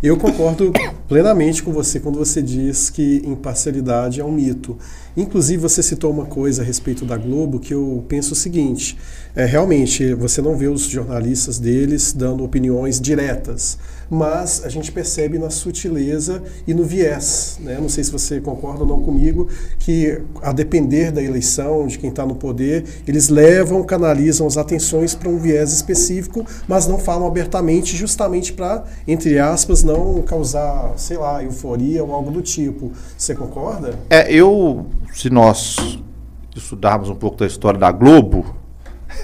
Eu concordo plenamente com você quando você diz que imparcialidade é um mito. Inclusive, você citou uma coisa a respeito da Globo que eu penso o seguinte, realmente, você não vê os jornalistas deles dando opiniões diretas, mas a gente percebe na sutileza e no viés, né? Não sei se você concorda ou não comigo, que a depender da eleição, de quem está no poder, eles levam, canalizam as atenções para um viés específico, mas não falam abertamente, justamente para, entre aspas, não causar, sei lá, euforia ou algo do tipo. Você concorda? Se nós estudarmos um pouco da história da Globo,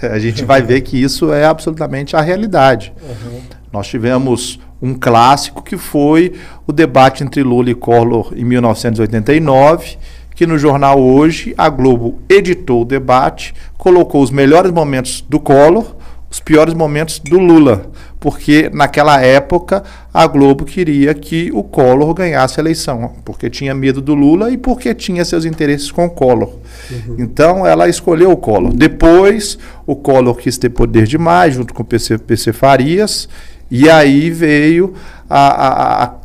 a gente vai ver que isso é absolutamente a realidade. Uhum. Nós tivemos um clássico que foi o debate entre Lula e Collor em 1989, que no jornal Hoje, a Globo editou o debate, colocou os melhores momentos do Collor, os piores momentos do Lula, porque naquela época a Globo queria que o Collor ganhasse a eleição, porque tinha medo do Lula e porque tinha seus interesses com o Collor. Uhum. Então ela escolheu o Collor. Depois o Collor quis ter poder demais, junto com o PC Farias, e aí veio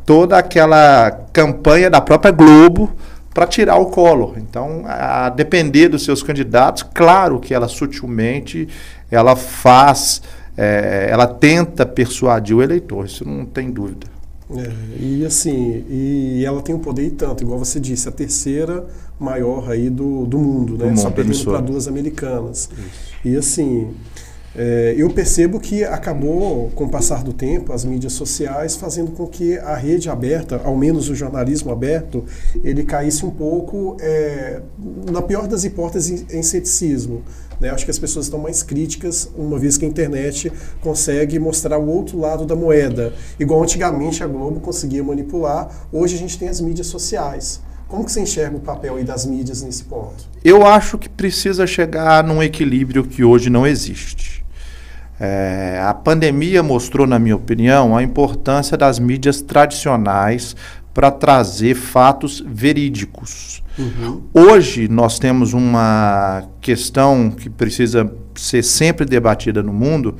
toda aquela campanha da própria Globo para tirar o Collor. Então, a depender dos seus candidatos, claro que ela sutilmente ela ela tenta persuadir o eleitor, isso não tem dúvida. E assim, e ela tem um poder e tanto, igual você disse, a terceira maior aí do mundo, né? Só perdendo para duas americanas. Isso. E assim, eu percebo que acabou, com o passar do tempo, as mídias sociais fazendo com que a rede aberta, ao menos o jornalismo aberto, ele caísse um pouco, na pior das hipóteses, em ceticismo. Né? Acho que as pessoas estão mais críticas, uma vez que a internet consegue mostrar o outro lado da moeda. Igual antigamente a Globo conseguia manipular, hoje a gente tem as mídias sociais. Como que você enxerga o papel aí das mídias nesse ponto? Eu acho que precisa chegar num equilíbrio que hoje não existe. A pandemia mostrou, na minha opinião, a importância das mídias tradicionais para trazer fatos verídicos. Uhum. Hoje nós temos uma questão que precisa ser sempre debatida no mundo,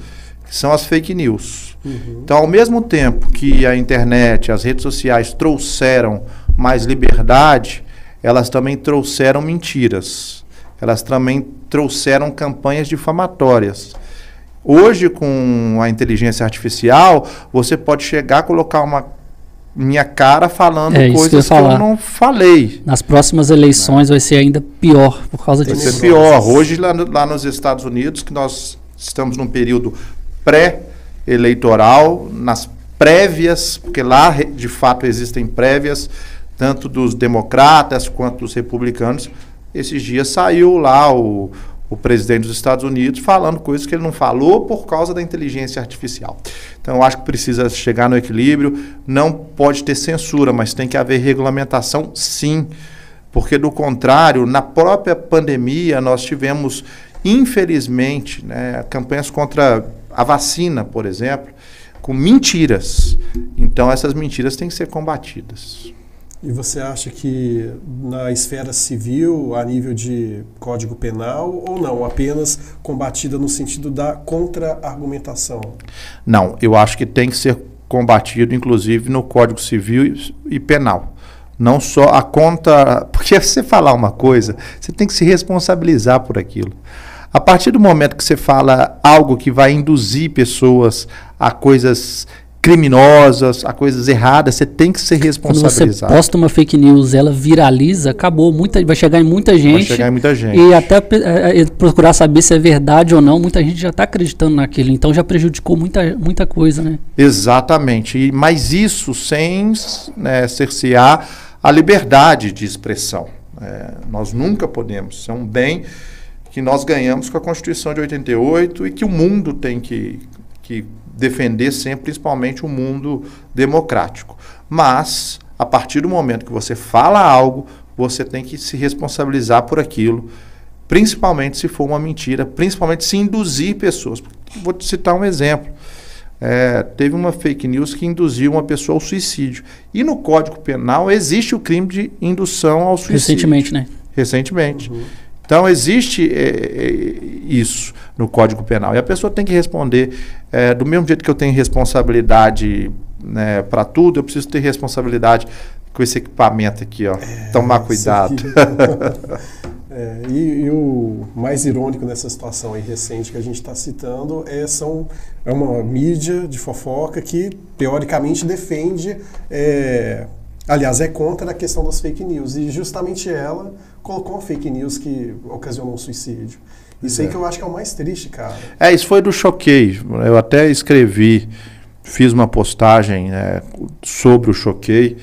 que são as fake news. Uhum. Então, ao mesmo tempo que a internet, as redes sociais trouxeram mais liberdade, elas também trouxeram mentiras. Elas também trouxeram campanhas difamatórias. Hoje, com a inteligência artificial, você pode chegar, colocar minha cara falando coisas que eu não falei. Nas próximas eleições vai ser ainda pior por causa disso. Vai ser pior. Hoje, lá nos Estados Unidos, que nós estamos num período pré-eleitoral, nas prévias, porque lá, de fato, existem prévias, tanto dos democratas quanto dos republicanos. Esses dias saiu lá o presidente dos Estados Unidos falando coisas que ele não falou por causa da inteligência artificial. Então, eu acho que precisa chegar no equilíbrio. Não pode ter censura, mas tem que haver regulamentação, sim. Porque, do contrário, na própria pandemia, nós tivemos, infelizmente, né, campanhas contra a vacina, por exemplo, com mentiras. Então, essas mentiras têm que ser combatidas. E você acha que na esfera civil, a nível de Código Penal, ou não, apenas combatida no sentido da contra-argumentação? Não, eu acho que tem que ser combatido, inclusive, no Código Civil e Penal. Não só a contra... Porque se você falar uma coisa, você tem que se responsabilizar por aquilo. A partir do momento que você fala algo que vai induzir pessoas a coisas criminosas, a coisas erradas, você tem que ser responsabilizado. Quando você posta uma fake news, ela viraliza, acabou, vai chegar em muita gente. Vai chegar em muita gente. E até procurar saber se é verdade ou não, muita gente já está acreditando naquilo, então já prejudicou muita coisa, né? Exatamente, mas isso sem cercear a liberdade de expressão. Nós nunca podemos, isso é um bem que nós ganhamos com a Constituição de 88 e que o mundo tem que defender sempre, principalmente o mundo democrático. Mas, a partir do momento que você fala algo, você tem que se responsabilizar por aquilo, principalmente se for uma mentira, principalmente se induzir pessoas. Vou te citar um exemplo. Teve uma fake news que induziu uma pessoa ao suicídio. E no Código Penal existe o crime de indução ao suicídio. Recentemente, né? Recentemente. Uhum. Então, existe isso no Código Penal. E a pessoa tem que responder do mesmo jeito que eu tenho responsabilidade né, para tudo, eu preciso ter responsabilidade com esse equipamento aqui, ó. Tomar cuidado. E o mais irônico nessa situação aí recente que a gente está citando é uma mídia de fofoca que, teoricamente, defende, aliás, é contra a questão das fake news. E justamente ela colocou uma fake news que ocasionou um suicídio. Isso aí que eu acho que é o mais triste, cara. Isso foi do Choquei. Eu até escrevi, fiz uma postagem, né, sobre o Choquei,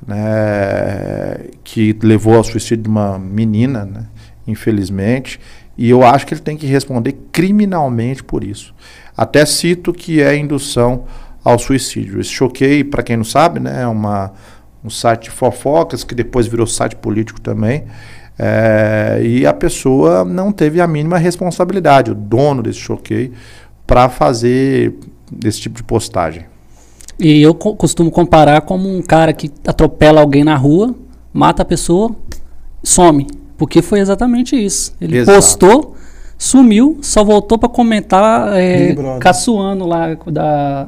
né, que levou ao suicídio de uma menina, né, infelizmente, e eu acho que ele tem que responder criminalmente por isso. Até cito que é indução ao suicídio. Esse Choquei, para quem não sabe, né, é um site de fofocas que depois virou site político também. E a pessoa não teve a mínima responsabilidade, o dono desse Choquei, para fazer esse tipo de postagem. E eu costumo comparar como um cara que atropela alguém na rua, mata a pessoa, some. Porque foi exatamente isso. Ele postou, sumiu, só voltou para comentar, caçoando lá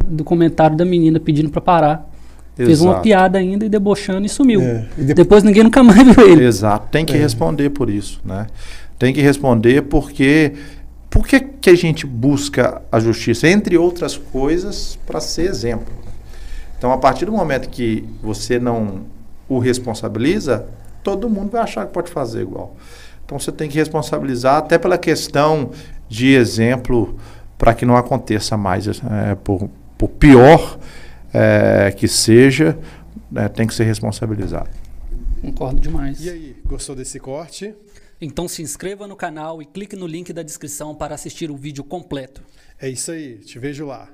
do comentário da menina pedindo para parar. Fez uma piada ainda e debochando e sumiu. Depois ninguém nunca mais viu ele. Exato, tem que responder por isso, né? Tem que responder porque... Por que a gente busca a justiça? Entre outras coisas, para ser exemplo. Então, a partir do momento que você não o responsabiliza, todo mundo vai achar que pode fazer igual. Então, você tem que responsabilizar até pela questão de exemplo para que não aconteça mais, por pior que seja, tem que ser responsabilizado. Concordo demais. E aí, gostou desse corte? Então se inscreva no canal e clique no link da descrição para assistir o vídeo completo. É isso aí, te vejo lá.